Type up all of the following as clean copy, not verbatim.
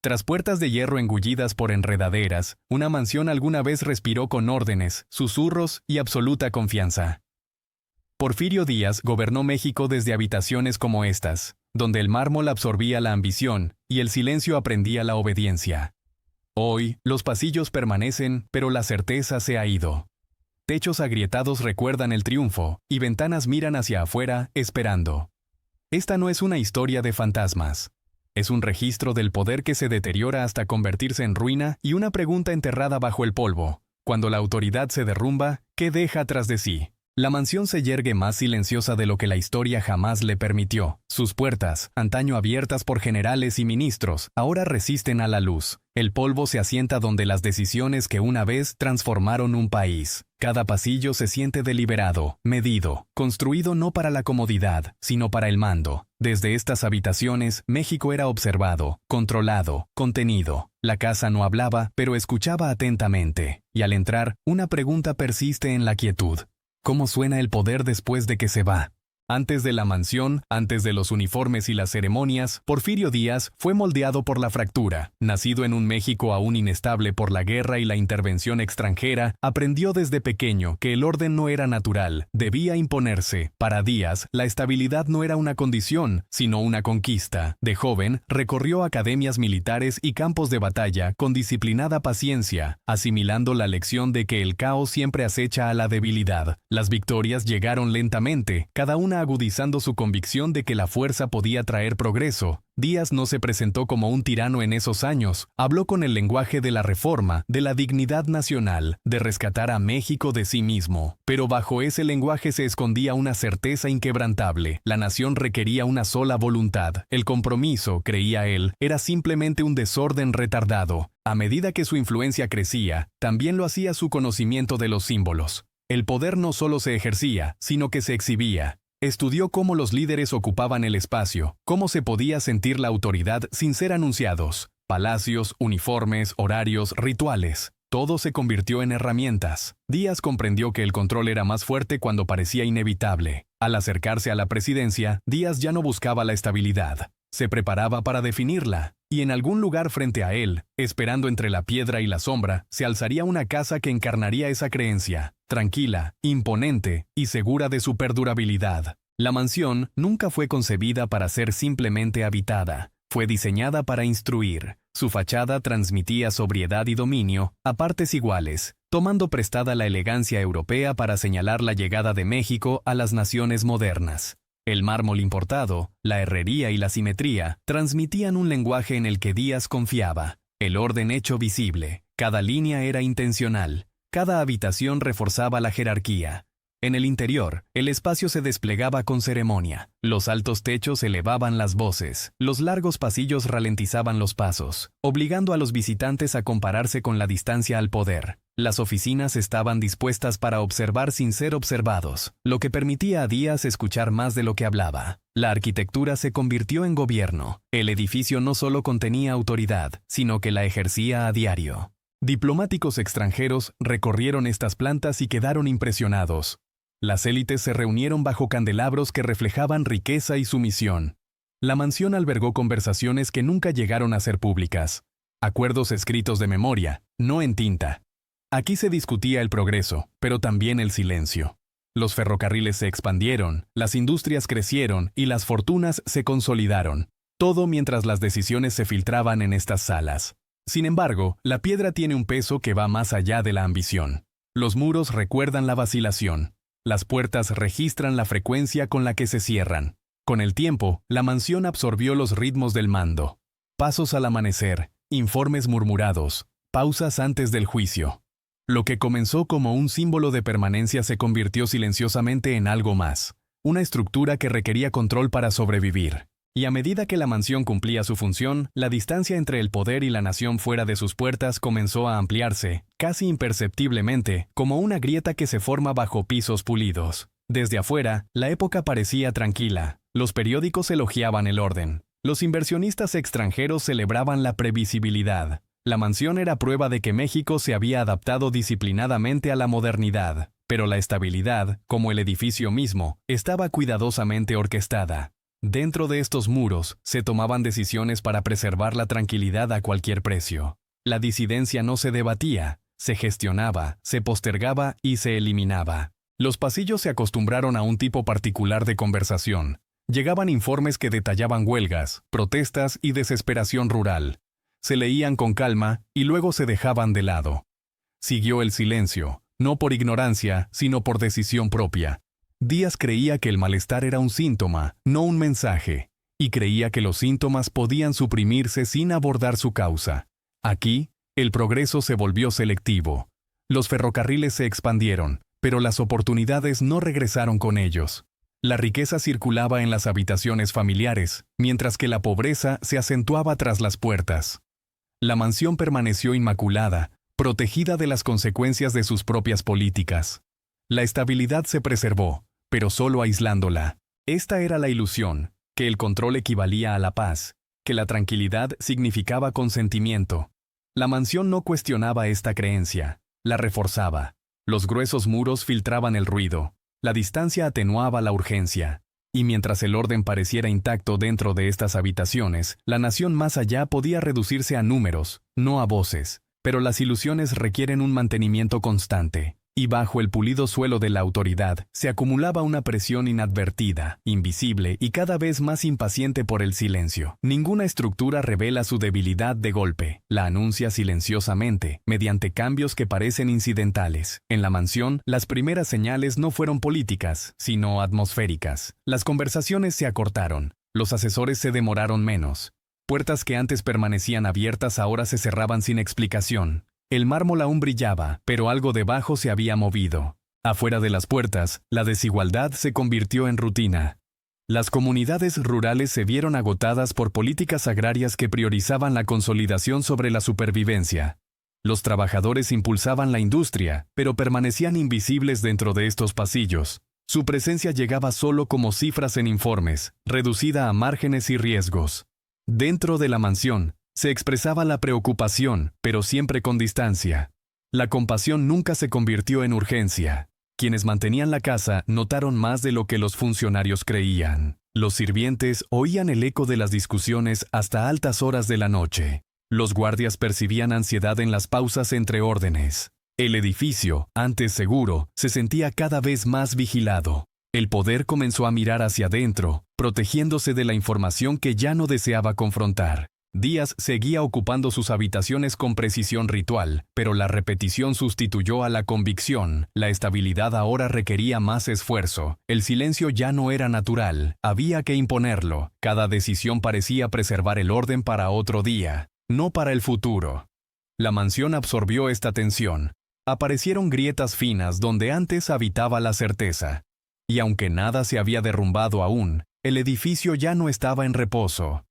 Tras puertas de hierro engullidas por enredaderas, una mansión alguna vez respiró con órdenes, susurros y absoluta confianza. Porfirio Díaz gobernó México desde habitaciones como estas, donde el mármol absorbía la ambición y el silencio aprendía la obediencia. Hoy, los pasillos permanecen, pero la certeza se ha ido. Techos agrietados recuerdan el triunfo, y ventanas miran hacia afuera, esperando. Esta no es una historia de fantasmas. Es un registro del poder que se deteriora hasta convertirse en ruina y una pregunta enterrada bajo el polvo. Cuando la autoridad se derrumba, ¿qué deja tras de sí? La mansión se yergue más silenciosa de lo que la historia jamás le permitió. Sus puertas, antaño abiertas por generales y ministros, ahora resisten a la luz. El polvo se asienta donde las decisiones que una vez transformaron un país. Cada pasillo se siente deliberado, medido, construido no para la comodidad, sino para el mando. Desde estas habitaciones, México era observado, controlado, contenido. La casa no hablaba, pero escuchaba atentamente. Y al entrar, una pregunta persiste en la quietud. ¿Cómo suena el poder después de que se va? Antes de la mansión, antes de los uniformes y las ceremonias, Porfirio Díaz fue moldeado por la fractura. Nacido en un México aún inestable por la guerra y la intervención extranjera, aprendió desde pequeño que el orden no era natural, debía imponerse. Para Díaz, la estabilidad no era una condición, sino una conquista. De joven, recorrió academias militares y campos de batalla con disciplinada paciencia, asimilando la lección de que el caos siempre acecha a la debilidad. Las victorias llegaron lentamente, cada una agudizando su convicción de que la fuerza podía traer progreso. Díaz no se presentó como un tirano en esos años, habló con el lenguaje de la reforma, de la dignidad nacional, de rescatar a México de sí mismo. Pero bajo ese lenguaje se escondía una certeza inquebrantable. La nación requería una sola voluntad. El compromiso, creía él, era simplemente un desorden retardado. A medida que su influencia crecía, también lo hacía su conocimiento de los símbolos. El poder no solo se ejercía, sino que se exhibía. Estudió cómo los líderes ocupaban el espacio, cómo se podía sentir la autoridad sin ser anunciados. Palacios, uniformes, horarios, rituales. Todo se convirtió en herramientas. Díaz comprendió que el control era más fuerte cuando parecía inevitable. Al acercarse a la presidencia, Díaz ya no buscaba la estabilidad. Se preparaba para definirla. Y en algún lugar frente a él, esperando entre la piedra y la sombra, se alzaría una casa que encarnaría esa creencia, tranquila, imponente y segura de su perdurabilidad. La mansión nunca fue concebida para ser simplemente habitada, fue diseñada para instruir. Su fachada transmitía sobriedad y dominio, a partes iguales, tomando prestada la elegancia europea para señalar la llegada de México a las naciones modernas. El mármol importado, la herrería y la simetría transmitían un lenguaje en el que Díaz confiaba. El orden hecho visible. Cada línea era intencional. Cada habitación reforzaba la jerarquía. En el interior, el espacio se desplegaba con ceremonia. Los altos techos elevaban las voces. Los largos pasillos ralentizaban los pasos, obligando a los visitantes a compararse con la distancia al poder. Las oficinas estaban dispuestas para observar sin ser observados, lo que permitía a Díaz escuchar más de lo que hablaba. La arquitectura se convirtió en gobierno. El edificio no solo contenía autoridad, sino que la ejercía a diario. Diplomáticos extranjeros recorrieron estas plantas y quedaron impresionados. Las élites se reunieron bajo candelabros que reflejaban riqueza y sumisión. La mansión albergó conversaciones que nunca llegaron a ser públicas. Acuerdos escritos de memoria, no en tinta. Aquí se discutía el progreso, pero también el silencio. Los ferrocarriles se expandieron, las industrias crecieron y las fortunas se consolidaron. Todo mientras las decisiones se filtraban en estas salas. Sin embargo, la piedra tiene un peso que va más allá de la ambición. Los muros recuerdan la vacilación. Las puertas registran la frecuencia con la que se cierran. Con el tiempo, la mansión absorbió los ritmos del mando. Pasos al amanecer, informes murmurados, pausas antes del juicio. Lo que comenzó como un símbolo de permanencia se convirtió silenciosamente en algo más. Una estructura que requería control para sobrevivir. Y a medida que la mansión cumplía su función, la distancia entre el poder y la nación fuera de sus puertas comenzó a ampliarse, casi imperceptiblemente, como una grieta que se forma bajo pisos pulidos. Desde afuera, la época parecía tranquila. Los periódicos elogiaban el orden. Los inversionistas extranjeros celebraban la previsibilidad. La mansión era prueba de que México se había adaptado disciplinadamente a la modernidad. Pero la estabilidad, como el edificio mismo, estaba cuidadosamente orquestada. Dentro de estos muros se tomaban decisiones para preservar la tranquilidad a cualquier precio. La disidencia no se debatía, se gestionaba, se postergaba y se eliminaba. Los pasillos se acostumbraron a un tipo particular de conversación. Llegaban informes que detallaban huelgas, protestas y desesperación rural. Se leían con calma y luego se dejaban de lado. Siguió el silencio, no por ignorancia, sino por decisión propia. Díaz creía que el malestar era un síntoma, no un mensaje, y creía que los síntomas podían suprimirse sin abordar su causa. Aquí, el progreso se volvió selectivo. Los ferrocarriles se expandieron, pero las oportunidades no regresaron con ellos. La riqueza circulaba en las habitaciones familiares, mientras que la pobreza se acentuaba tras las puertas. La mansión permaneció inmaculada, protegida de las consecuencias de sus propias políticas. La estabilidad se preservó, pero solo aislándola. Esta era la ilusión, que el control equivalía a la paz, que la tranquilidad significaba consentimiento. La mansión no cuestionaba esta creencia, la reforzaba. Los gruesos muros filtraban el ruido, la distancia atenuaba la urgencia. Y mientras el orden pareciera intacto dentro de estas habitaciones, la nación más allá podía reducirse a números, no a voces. Pero las ilusiones requieren un mantenimiento constante. Y bajo el pulido suelo de la autoridad se acumulaba una presión inadvertida, invisible y cada vez más impaciente por el silencio. Ninguna estructura revela su debilidad de golpe, la anuncia silenciosamente, mediante cambios que parecen incidentales. En la mansión, las primeras señales no fueron políticas, sino atmosféricas. Las conversaciones se acortaron, los asesores se demoraron menos. Puertas que antes permanecían abiertas ahora se cerraban sin explicación. El mármol aún brillaba, pero algo debajo se había movido. Afuera de las puertas, la desigualdad se convirtió en rutina. Las comunidades rurales se vieron agotadas por políticas agrarias que priorizaban la consolidación sobre la supervivencia. Los trabajadores impulsaban la industria, pero permanecían invisibles dentro de estos pasillos. Su presencia llegaba solo como cifras en informes, reducida a márgenes y riesgos. Dentro de la mansión, se expresaba la preocupación, pero siempre con distancia. La compasión nunca se convirtió en urgencia. Quienes mantenían la casa notaron más de lo que los funcionarios creían. Los sirvientes oían el eco de las discusiones hasta altas horas de la noche. Los guardias percibían ansiedad en las pausas entre órdenes. El edificio, antes seguro, se sentía cada vez más vigilado. El poder comenzó a mirar hacia adentro, protegiéndose de la información que ya no deseaba confrontar. Díaz seguía ocupando sus habitaciones con precisión ritual, pero la repetición sustituyó a la convicción. La estabilidad ahora requería más esfuerzo. El silencio ya no era natural, había que imponerlo. Cada decisión parecía preservar el orden para otro día, no para el futuro. La mansión absorbió esta tensión. Aparecieron grietas finas donde antes habitaba la certeza. Y aunque nada se había derrumbado aún, el edificio ya no estaba en reposo.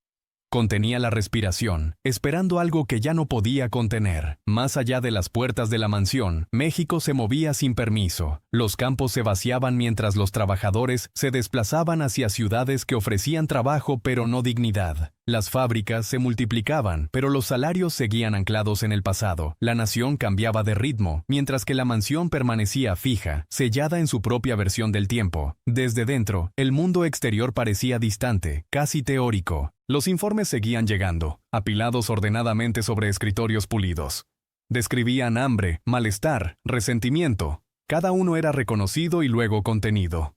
Contenía la respiración, esperando algo que ya no podía contener. Más allá de las puertas de la mansión, México se movía sin permiso. Los campos se vaciaban mientras los trabajadores se desplazaban hacia ciudades que ofrecían trabajo pero no dignidad. Las fábricas se multiplicaban, pero los salarios seguían anclados en el pasado. La nación cambiaba de ritmo, mientras que la mansión permanecía fija, sellada en su propia versión del tiempo. Desde dentro, el mundo exterior parecía distante, casi teórico. Los informes seguían llegando, apilados ordenadamente sobre escritorios pulidos. Describían hambre, malestar, resentimiento. Cada uno era reconocido y luego contenido.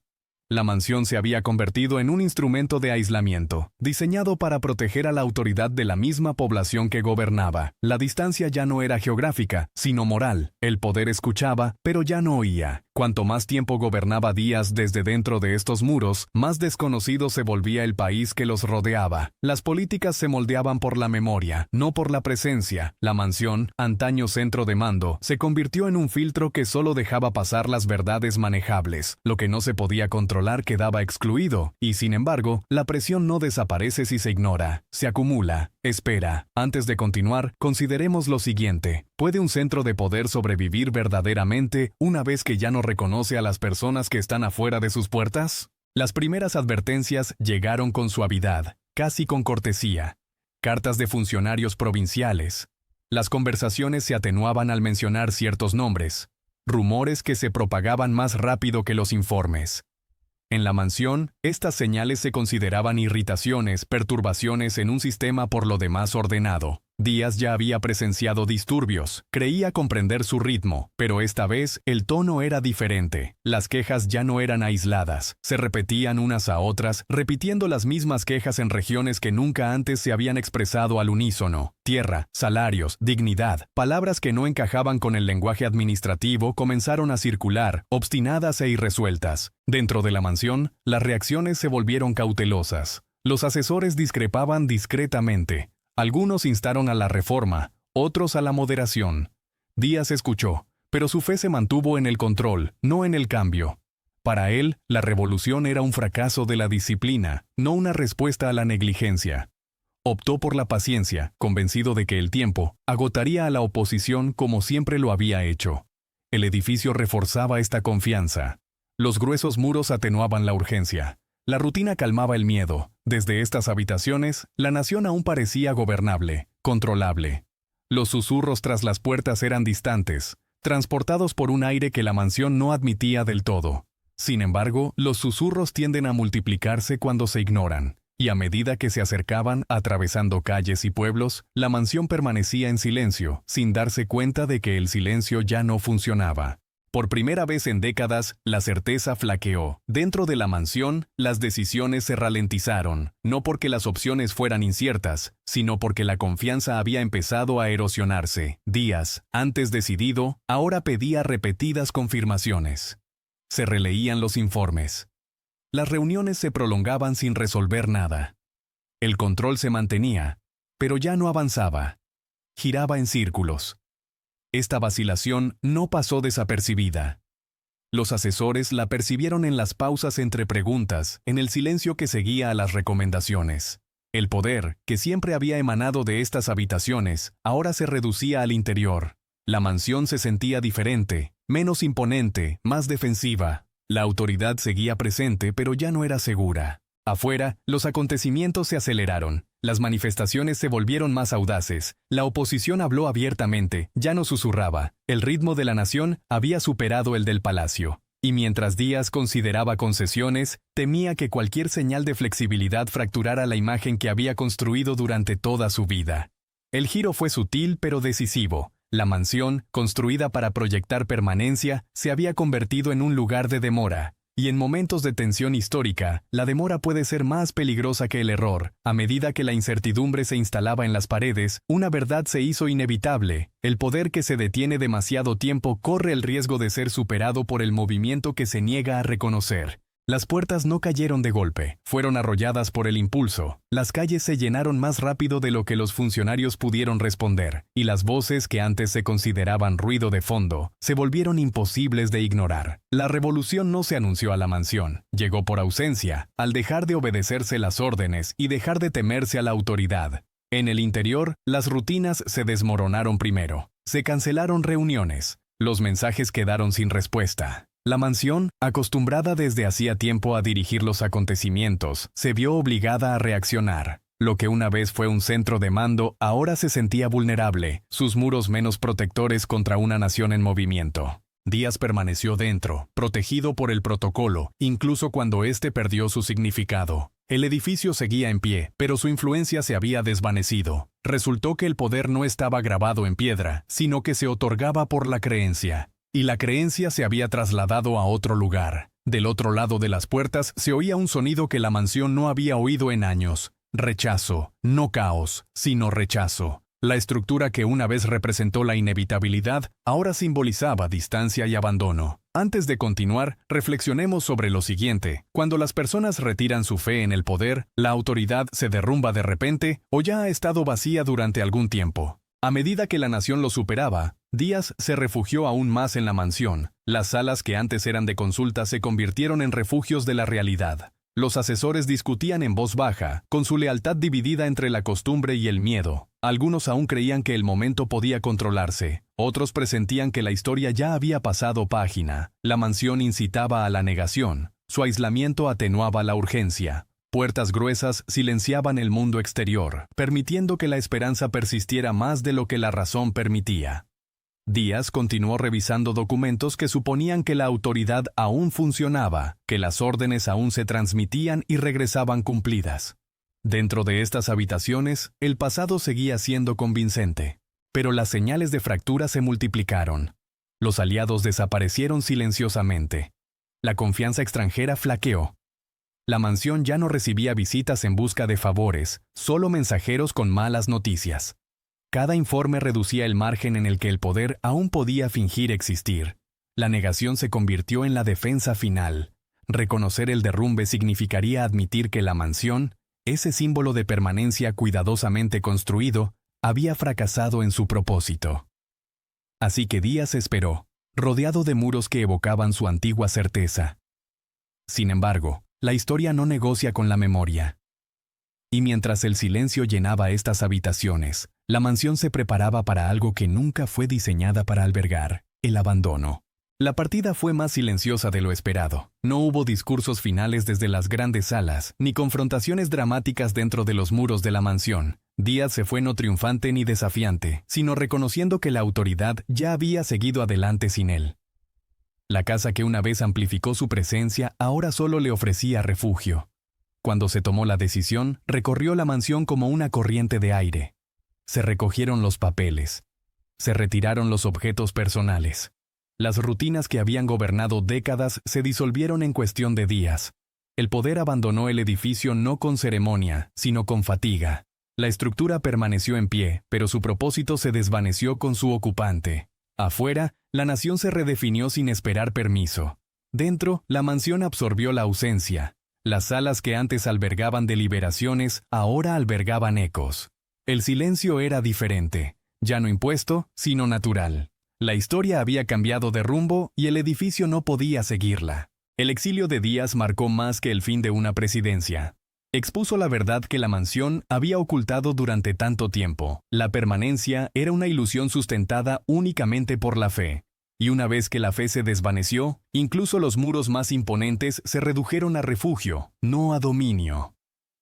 La mansión se había convertido en un instrumento de aislamiento, diseñado para proteger a la autoridad de la misma población que gobernaba. La distancia ya no era geográfica, sino moral. El poder escuchaba, pero ya no oía. Cuanto más tiempo gobernaba Díaz desde dentro de estos muros, más desconocido se volvía el país que los rodeaba. Las políticas se moldeaban por la memoria, no por la presencia. La mansión, antaño centro de mando, se convirtió en un filtro que solo dejaba pasar las verdades manejables. Lo que no se podía controlar quedaba excluido, y sin embargo, la presión no desaparece si se ignora, se acumula. Espera, antes de continuar, consideremos lo siguiente. ¿Puede un centro de poder sobrevivir verdaderamente una vez que ya no reconoce a las personas que están afuera de sus puertas? Las primeras advertencias llegaron con suavidad, casi con cortesía. Cartas de funcionarios provinciales. Las conversaciones se atenuaban al mencionar ciertos nombres. Rumores que se propagaban más rápido que los informes. En la mansión, estas señales se consideraban irritaciones, perturbaciones en un sistema por lo demás ordenado. Díaz ya había presenciado disturbios, creía comprender su ritmo, pero esta vez el tono era diferente. Las quejas ya no eran aisladas, se repetían unas a otras, repitiendo las mismas quejas en regiones que nunca antes se habían expresado al unísono. Tierra, salarios, dignidad, palabras que no encajaban con el lenguaje administrativo comenzaron a circular, obstinadas e irresueltas. Dentro de la mansión, las reacciones se volvieron cautelosas. Los asesores discrepaban discretamente. Algunos instaron a la reforma, otros a la moderación. Díaz escuchó, pero su fe se mantuvo en el control, no en el cambio. Para él, la revolución era un fracaso de la disciplina, no una respuesta a la negligencia. Optó por la paciencia, convencido de que el tiempo agotaría a la oposición como siempre lo había hecho. El edificio reforzaba esta confianza. Los gruesos muros atenuaban la urgencia. La rutina calmaba el miedo. Desde estas habitaciones, la nación aún parecía gobernable, controlable. Los susurros tras las puertas eran distantes, transportados por un aire que la mansión no admitía del todo. Sin embargo, los susurros tienden a multiplicarse cuando se ignoran, y a medida que se acercaban, atravesando calles y pueblos, la mansión permanecía en silencio, sin darse cuenta de que el silencio ya no funcionaba. Por primera vez en décadas, la certeza flaqueó. Dentro de la mansión, las decisiones se ralentizaron, no porque las opciones fueran inciertas, sino porque la confianza había empezado a erosionarse. Díaz, antes decidido, ahora pedía repetidas confirmaciones. Se releían los informes. Las reuniones se prolongaban sin resolver nada. El control se mantenía, pero ya no avanzaba. Giraba en círculos. Esta vacilación no pasó desapercibida. Los asesores la percibieron en las pausas entre preguntas, en el silencio que seguía a las recomendaciones. El poder, que siempre había emanado de estas habitaciones, ahora se reducía al interior. La mansión se sentía diferente, menos imponente, más defensiva. La autoridad seguía presente, pero ya no era segura. Afuera, los acontecimientos se aceleraron. Las manifestaciones se volvieron más audaces. La oposición habló abiertamente, ya no susurraba. El ritmo de la nación había superado el del palacio. Y mientras Díaz consideraba concesiones, temía que cualquier señal de flexibilidad fracturara la imagen que había construido durante toda su vida. El giro fue sutil pero decisivo. La mansión, construida para proyectar permanencia, se había convertido en un lugar de demora. Y en momentos de tensión histórica, la demora puede ser más peligrosa que el error. A medida que la incertidumbre se instalaba en las paredes, una verdad se hizo inevitable. El poder que se detiene demasiado tiempo corre el riesgo de ser superado por el movimiento que se niega a reconocer. Las puertas no cayeron de golpe, fueron arrolladas por el impulso. Las calles se llenaron más rápido de lo que los funcionarios pudieron responder, y las voces que antes se consideraban ruido de fondo, se volvieron imposibles de ignorar. La revolución no se anunció a la mansión, llegó por ausencia, al dejar de obedecerse las órdenes y dejar de temerse a la autoridad. En el interior, las rutinas se desmoronaron primero. Se cancelaron reuniones. Los mensajes quedaron sin respuesta. La mansión, acostumbrada desde hacía tiempo a dirigir los acontecimientos, se vio obligada a reaccionar. Lo que una vez fue un centro de mando, ahora se sentía vulnerable, sus muros menos protectores contra una nación en movimiento. Díaz permaneció dentro, protegido por el protocolo, incluso cuando éste perdió su significado. El edificio seguía en pie, pero su influencia se había desvanecido. Resultó que el poder no estaba grabado en piedra, sino que se otorgaba por la creencia. Y la creencia se había trasladado a otro lugar. Del otro lado de las puertas se oía un sonido que la mansión no había oído en años. Rechazo, no caos, sino rechazo. La estructura que una vez representó la inevitabilidad, ahora simbolizaba distancia y abandono. Antes de continuar, reflexionemos sobre lo siguiente. Cuando las personas retiran su fe en el poder, la autoridad se derrumba de repente o ya ha estado vacía durante algún tiempo. A medida que la nación lo superaba, Díaz se refugió aún más en la mansión. Las salas que antes eran de consulta se convirtieron en refugios de la realidad. Los asesores discutían en voz baja, con su lealtad dividida entre la costumbre y el miedo. Algunos aún creían que el momento podía controlarse. Otros presentían que la historia ya había pasado página. La mansión incitaba a la negación. Su aislamiento atenuaba la urgencia. Puertas gruesas silenciaban el mundo exterior, permitiendo que la esperanza persistiera más de lo que la razón permitía. Díaz continuó revisando documentos que suponían que la autoridad aún funcionaba, que las órdenes aún se transmitían y regresaban cumplidas. Dentro de estas habitaciones, el pasado seguía siendo convincente, pero las señales de fractura se multiplicaron. Los aliados desaparecieron silenciosamente. La confianza extranjera flaqueó. La mansión ya no recibía visitas en busca de favores, solo mensajeros con malas noticias. Cada informe reducía el margen en el que el poder aún podía fingir existir. La negación se convirtió en la defensa final. Reconocer el derrumbe significaría admitir que la mansión, ese símbolo de permanencia cuidadosamente construido, había fracasado en su propósito. Así que Díaz esperó, rodeado de muros que evocaban su antigua certeza. Sin embargo, la historia no negocia con la memoria. Y mientras el silencio llenaba estas habitaciones, la mansión se preparaba para algo que nunca fue diseñada para albergar: el abandono. La partida fue más silenciosa de lo esperado. No hubo discursos finales desde las grandes salas, ni confrontaciones dramáticas dentro de los muros de la mansión. Díaz se fue no triunfante ni desafiante, sino reconociendo que la autoridad ya había seguido adelante sin él. La casa que una vez amplificó su presencia ahora solo le ofrecía refugio. Cuando se tomó la decisión, recorrió la mansión como una corriente de aire. Se recogieron los papeles. Se retiraron los objetos personales. Las rutinas que habían gobernado décadas se disolvieron en cuestión de días. El poder abandonó el edificio no con ceremonia, sino con fatiga. La estructura permaneció en pie, pero su propósito se desvaneció con su ocupante. Afuera, la nación se redefinió sin esperar permiso. Dentro, la mansión absorbió la ausencia. Las salas que antes albergaban deliberaciones, ahora albergaban ecos. El silencio era diferente, ya no impuesto, sino natural. La historia había cambiado de rumbo y el edificio no podía seguirla. El exilio de Díaz marcó más que el fin de una presidencia. Expuso la verdad que la mansión había ocultado durante tanto tiempo. La permanencia era una ilusión sustentada únicamente por la fe. Y una vez que la fe se desvaneció, incluso los muros más imponentes se redujeron a refugio, no a dominio.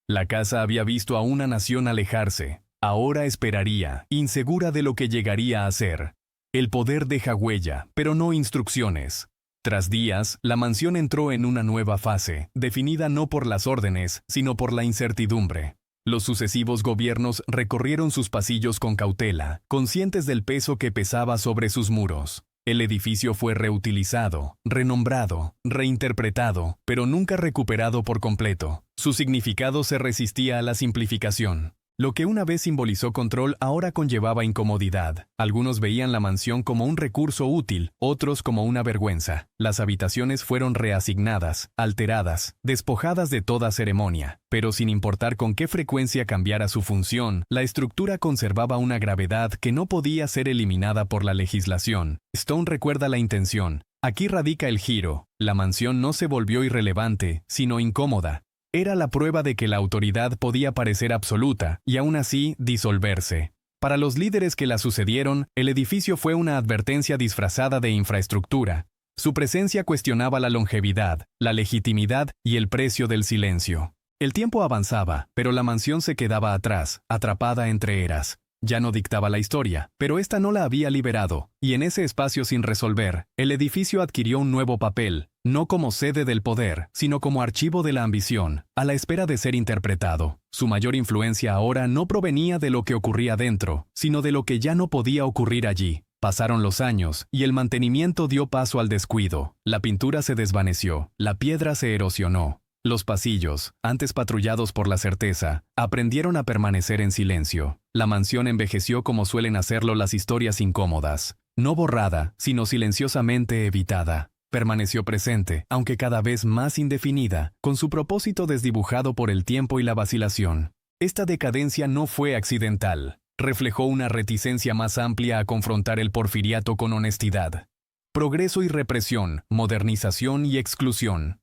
La casa había visto a una nación alejarse. Ahora esperaría, insegura de lo que llegaría a ser. El poder deja huella, pero no instrucciones. Tras días, la mansión entró en una nueva fase, definida no por las órdenes, sino por la incertidumbre. Los sucesivos gobiernos recorrieron sus pasillos con cautela, conscientes del peso que pesaba sobre sus muros. El edificio fue reutilizado, renombrado, reinterpretado, pero nunca recuperado por completo. Su significado se resistía a la simplificación. Lo que una vez simbolizó control ahora conllevaba incomodidad. Algunos veían la mansión como un recurso útil, otros como una vergüenza. Las habitaciones fueron reasignadas, alteradas, despojadas de toda ceremonia. Pero sin importar con qué frecuencia cambiara su función, la estructura conservaba una gravedad que no podía ser eliminada por la legislación. Stone recuerda la intención. Aquí radica el giro. La mansión no se volvió irrelevante, sino incómoda. Era la prueba de que la autoridad podía parecer absoluta y aún así disolverse. Para los líderes que la sucedieron, el edificio fue una advertencia disfrazada de infraestructura. Su presencia cuestionaba la longevidad, la legitimidad y el precio del silencio. El tiempo avanzaba, pero la mansión se quedaba atrás, atrapada entre eras. Ya no dictaba la historia, pero esta no la había liberado, y en ese espacio sin resolver, el edificio adquirió un nuevo papel, no como sede del poder, sino como archivo de la ambición, a la espera de ser interpretado. Su mayor influencia ahora no provenía de lo que ocurría dentro, sino de lo que ya no podía ocurrir allí. Pasaron los años, y el mantenimiento dio paso al descuido. La pintura se desvaneció, la piedra se erosionó. Los pasillos, antes patrullados por la certeza, aprendieron a permanecer en silencio. La mansión envejeció como suelen hacerlo las historias incómodas. No borrada, sino silenciosamente evitada. Permaneció presente, aunque cada vez más indefinida, con su propósito desdibujado por el tiempo y la vacilación. Esta decadencia no fue accidental. Reflejó una reticencia más amplia a confrontar el porfiriato con honestidad. Progreso y represión, modernización y exclusión.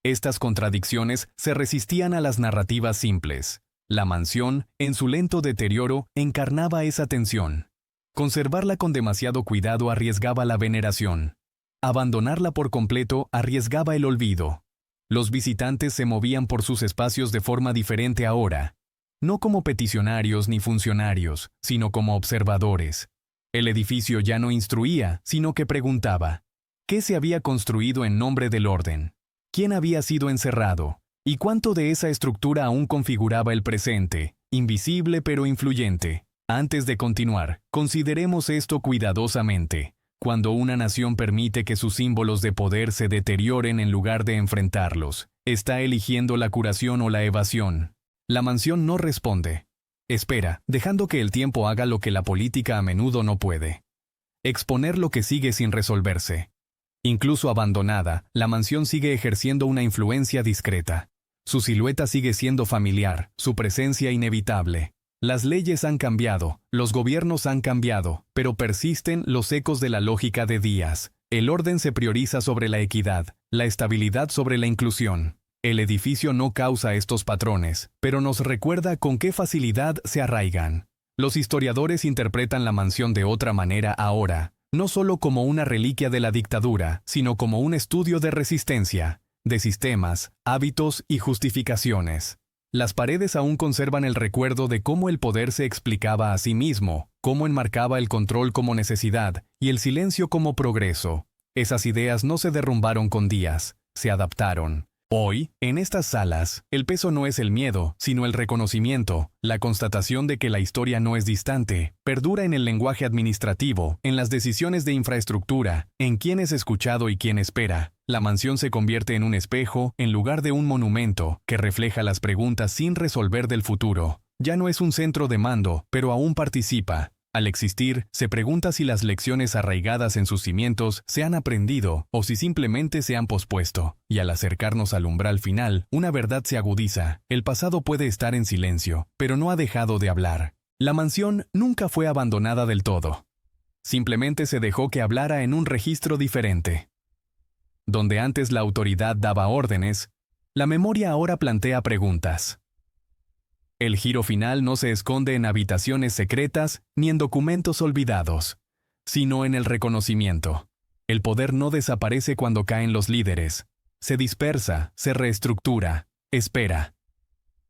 Estas contradicciones se resistían a las narrativas simples. La mansión, en su lento deterioro, encarnaba esa tensión. Conservarla con demasiado cuidado arriesgaba la veneración. Abandonarla por completo arriesgaba el olvido. Los visitantes se movían por sus espacios de forma diferente ahora. No como peticionarios ni funcionarios, sino como observadores. El edificio ya no instruía, sino que preguntaba: ¿qué se había construido en nombre del orden? ¿Quién había sido encerrado? ¿Y cuánto de esa estructura aún configuraba el presente, invisible pero influyente? Antes de continuar, consideremos esto cuidadosamente. Cuando una nación permite que sus símbolos de poder se deterioren en lugar de enfrentarlos, está eligiendo la curación o la evasión. La mansión no responde. Espera, dejando que el tiempo haga lo que la política a menudo no puede: exponer lo que sigue sin resolverse. Incluso abandonada, la mansión sigue ejerciendo una influencia discreta. Su silueta sigue siendo familiar, su presencia inevitable. Las leyes han cambiado, los gobiernos han cambiado, pero persisten los ecos de la lógica de días. El orden se prioriza sobre la equidad, la estabilidad sobre la inclusión. El edificio no causa estos patrones, pero nos recuerda con qué facilidad se arraigan. Los historiadores interpretan la mansión de otra manera ahora, no solo como una reliquia de la dictadura, sino como un estudio de resistencia, de sistemas, hábitos y justificaciones. Las paredes aún conservan el recuerdo de cómo el poder se explicaba a sí mismo, cómo enmarcaba el control como necesidad y el silencio como progreso. Esas ideas no se derrumbaron con días, se adaptaron. Hoy, en estas salas, el peso no es el miedo, sino el reconocimiento, la constatación de que la historia no es distante, perdura en el lenguaje administrativo, en las decisiones de infraestructura, en quién es escuchado y quién espera. La mansión se convierte en un espejo, en lugar de un monumento, que refleja las preguntas sin resolver del futuro. Ya no es un centro de mando, pero aún participa. Al existir, se pregunta si las lecciones arraigadas en sus cimientos se han aprendido o si simplemente se han pospuesto. Y al acercarnos al umbral final, una verdad se agudiza. El pasado puede estar en silencio, pero no ha dejado de hablar. La mansión nunca fue abandonada del todo. Simplemente se dejó que hablara en un registro diferente. Donde antes la autoridad daba órdenes, la memoria ahora plantea preguntas. El giro final no se esconde en habitaciones secretas ni en documentos olvidados, sino en el reconocimiento. El poder no desaparece cuando caen los líderes. Se dispersa, se reestructura, espera.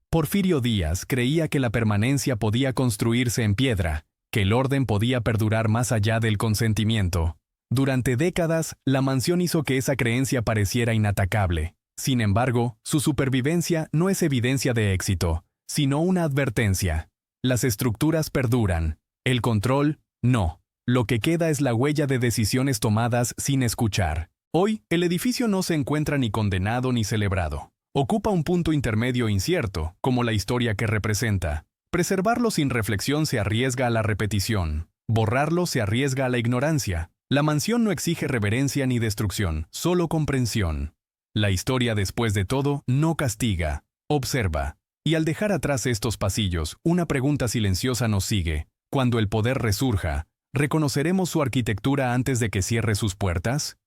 Porfirio Díaz creía que la permanencia podía construirse en piedra, que el orden podía perdurar más allá del consentimiento. Durante décadas, la mansión hizo que esa creencia pareciera inatacable. Sin embargo, su supervivencia no es evidencia de éxito, sino una advertencia. Las estructuras perduran, el control, no. Lo que queda es la huella de decisiones tomadas sin escuchar. Hoy, el edificio no se encuentra ni condenado ni celebrado. Ocupa un punto intermedio incierto, como la historia que representa. Preservarlo sin reflexión se arriesga a la repetición. Borrarlo se arriesga a la ignorancia. La mansión no exige reverencia ni destrucción, solo comprensión. La historia, después de todo, no castiga, observa. Y al dejar atrás estos pasillos, una pregunta silenciosa nos sigue. Cuando el poder resurja, ¿reconoceremos su arquitectura antes de que cierre sus puertas?